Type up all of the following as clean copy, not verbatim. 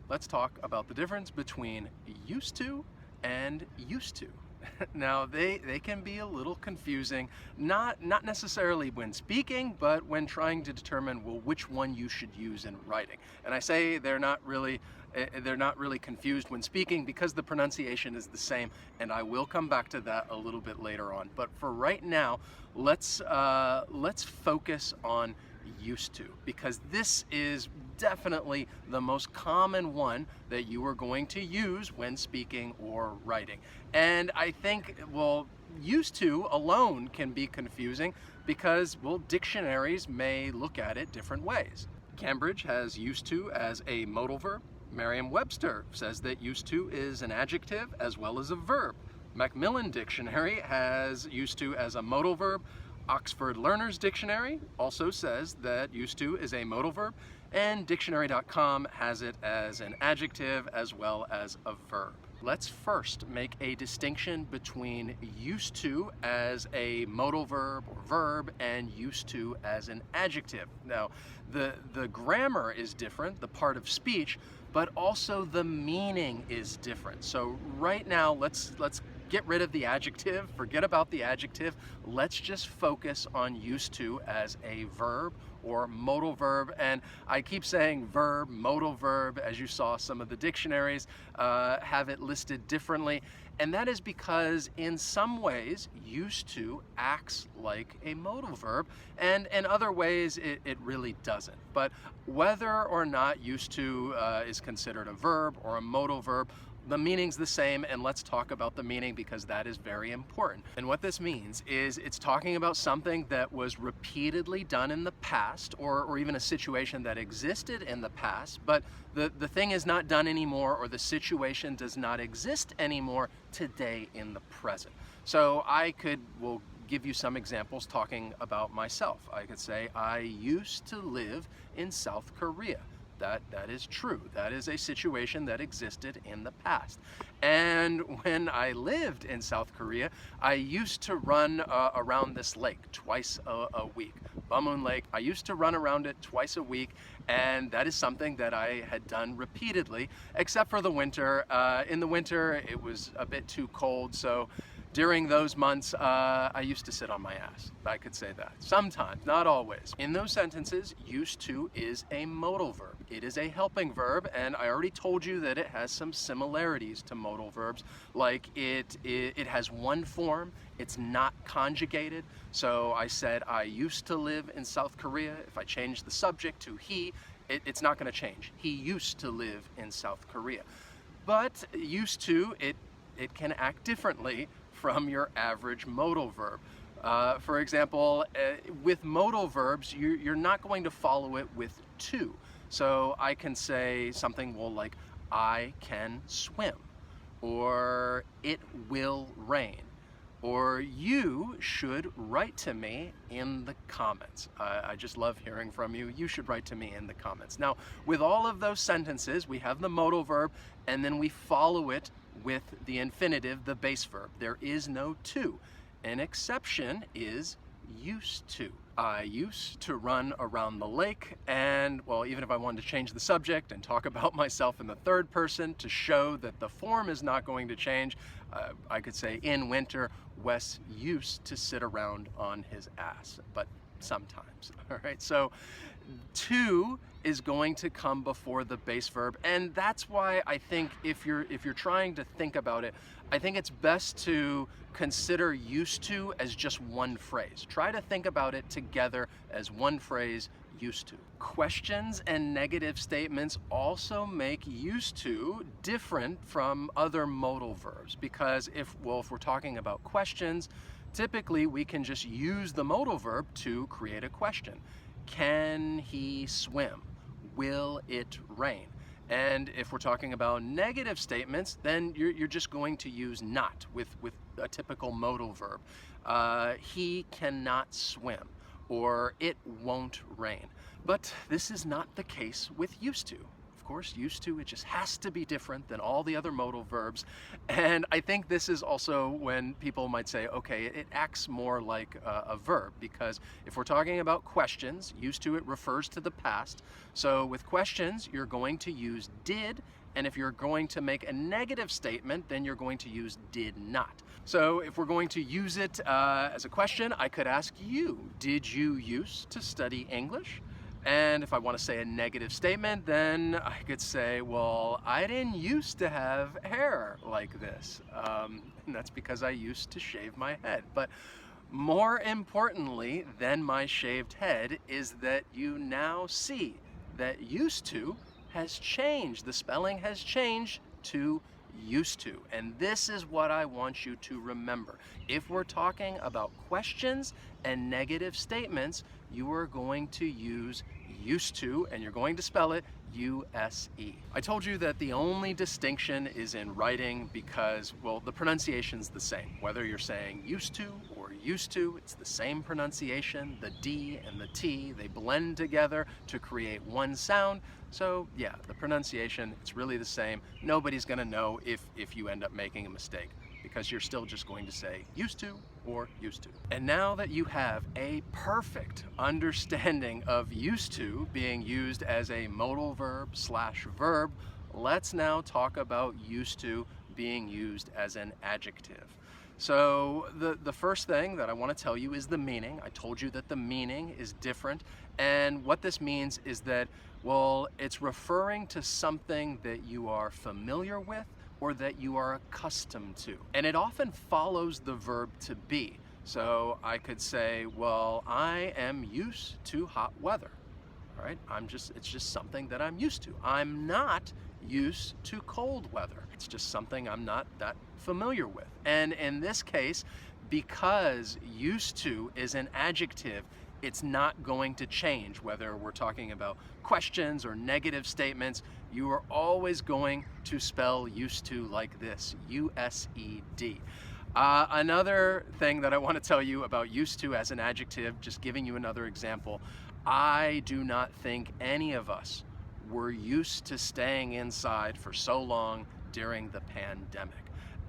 let's talk about the difference between used to and used to. Now, they can be a little confusing, not necessarily when speaking, but when trying to determine, well, which one you should use in writing. And I say they're not really confused when speaking because the pronunciation is the same, and I will come back to that a little bit later on. But for right now, let's focus on used to, because this is definitely the most common one that you are going to use when speaking or writing. And I think, well, used to alone can be confusing because, well, dictionaries may look at it different ways. Cambridge has used to as a modal verb. Merriam-Webster says that used to is an adjective as well as a verb. Macmillan Dictionary has used to as a modal verb. Oxford Learner's Dictionary also says that used to is a modal verb, and dictionary.com has it as an adjective as well as a verb. Let's first make a distinction between used to as a modal verb or verb and used to as an adjective. Now, the grammar is different, the part of speech, but also the meaning is different. So right now, let's get rid of the adjective, forget about the adjective. Let's just focus on used to as a verb or modal verb. And I keep saying verb, modal verb, as you saw some of the dictionaries have it listed differently. And that is because in some ways, used to acts like a modal verb, and in other ways it really doesn't. But whether or not used to is considered a verb or a modal verb, the meaning's the same, and let's talk about the meaning because that is very important. And what this means is it's talking about something that was repeatedly done in the past, or even a situation that existed in the past, but the thing is not done anymore, or the situation does not exist anymore today in the present. So will give you some examples talking about myself. I could say, I used to live in South Korea. That is true. That is a situation that existed in the past. And when I lived in South Korea, I used to run around this lake twice a week. Bamun Lake, I used to run around it twice a week, and that is something that I had done repeatedly, except for the winter. In the winter, it was a bit too cold, so during those months, I used to sit on my ass. I could say that. Sometimes, not always. In those sentences, used to is a modal verb. It is a helping verb, and I already told you that it has some similarities to modal verbs, like it has one form, it's not conjugated. So I said, I used to live in South Korea. If I change the subject to he, it's not going to change. He used to live in South Korea. But used to, it can act differently from your average modal verb. For example, with modal verbs, you're not going to follow it with to. So I can say something like, I can swim, or it will rain, or you should write to me in the comments. I just love hearing from you. You should write to me in the comments. Now, with all of those sentences, we have the modal verb, and then we follow it with the infinitive, the base verb. There is no to. An exception is used to. I used to run around the lake, and, well, even if I wanted to change the subject and talk about myself in the third person to show that the form is not going to change, I could say, in winter, Wes used to sit around on his ass, but sometimes, all right? So to is going to come before the base verb, and that's why I think if you're trying to think about it, I think it's best to consider used to as just one phrase. Try to think about it together as one phrase, used to. Questions and negative statements also make used to different from other modal verbs, because if we're talking about questions, typically we can just use the modal verb to create a question. Can he swim? Will it rain? And if we're talking about negative statements, then you're just going to use not with a typical modal verb. He cannot swim, or it won't rain. But this is not the case with used to. Of course, used to, it just has to be different than all the other modal verbs. And I think this is also when people might say, okay, it acts more like a verb, because if we're talking about questions, used to, it refers to the past. So with questions, you're going to use did, and if you're going to make a negative statement, then you're going to use did not. So if we're going to use it as a question, I could ask you, did you used to study English? And if I want to say a negative statement, then I could say, well, I didn't used to have hair like this. And that's because I used to shave my head. But more importantly than my shaved head is that you now see that used to has changed. The spelling has changed to used to. And this is what I want you to remember. If we're talking about questions and negative statements, you are going to use used to, and you're going to spell it U-S-E. I told you that the only distinction is in writing because, well, the pronunciation's the same. Whether you're saying used to or used to, it's the same pronunciation. The D and the T, they blend together to create one sound. So yeah, the pronunciation, it's really the same. Nobody's gonna know if you end up making a mistake, because you're still just going to say used to or used to. And now that you have a perfect understanding of used to being used as a modal verb / verb, let's now talk about used to being used as an adjective. So the first thing that I want to tell you is the meaning. I told you that the meaning is different, and what this means is that, well, it's referring to something that you are familiar with or that you are accustomed to. And it often follows the verb to be. So I could say, well, I am used to hot weather. All right, it's just something that I'm used to. I'm not used to cold weather. It's just something I'm not that familiar with. And in this case, because used to is an adjective, it's not going to change whether we're talking about questions or negative statements. You are always going to spell used to like this, U-S-E-D. Another thing that I want to tell you about used to as an adjective, just giving you another example, I do not think any of us were used to staying inside for so long during the pandemic.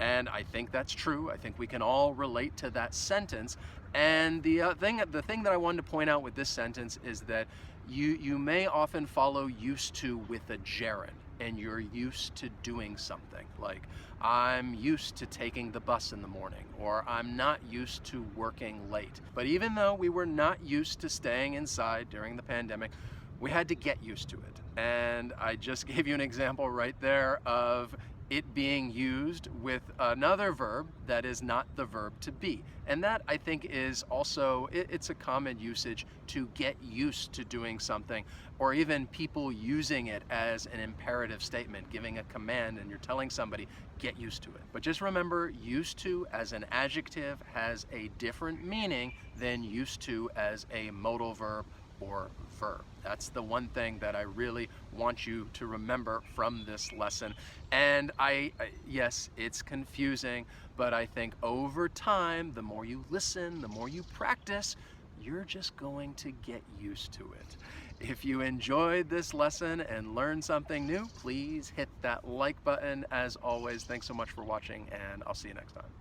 And I think that's true. I think we can all relate to that sentence. And the thing that I wanted to point out with this sentence is that you may often follow used to with a gerund, and you're used to doing something. Like, I'm used to taking the bus in the morning, or I'm not used to working late. But even though we were not used to staying inside during the pandemic, we had to get used to it. And I just gave you an example right there of it being used with another verb that is not the verb to be. And that, I think, is also, it's a common usage to get used to doing something, or even people using it as an imperative statement, giving a command and you're telling somebody, get used to it. But just remember, used to as an adjective has a different meaning than used to as a modal verb or verb. That's the one thing that I really want you to remember from this lesson. And yes, it's confusing, but I think over time, the more you listen, the more you practice, you're just going to get used to it. If you enjoyed this lesson and learned something new, please hit that like button. As always, thanks so much for watching, and I'll see you next time.